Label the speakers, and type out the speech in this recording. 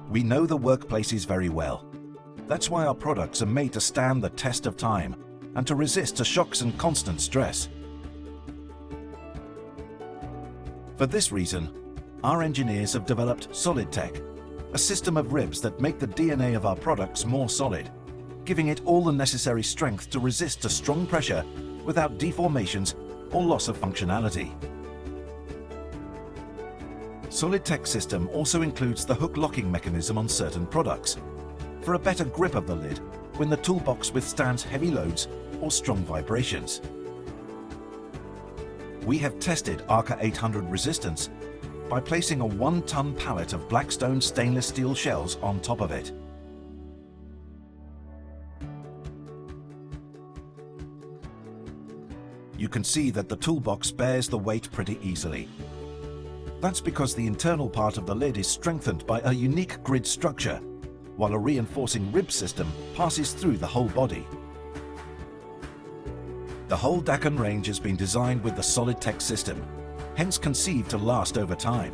Speaker 1: We know the workplaces very well. That's why our products are made to stand the test of time and to resist to shocks and constant stress. For this reason, our engineers have developed SolidTech, a system of ribs that make the DNA of our products more solid, giving it all the necessary strength to resist to strong pressure without deformations or loss of functionality. SolidTech system also includes the hook locking mechanism on certain products for a better grip of the lid when the toolbox withstands heavy loads or strong vibrations. We have tested ARCA 800 resistance by placing a 1-ton pallet of Blackstone stainless steel shells on top of it. You can see that the toolbox bears the weight pretty easily. That's because the internal part of the lid is strengthened by a unique grid structure, while a reinforcing rib system passes through the whole body. The whole Dacon range has been designed with the SolidTech system, hence conceived to last over time.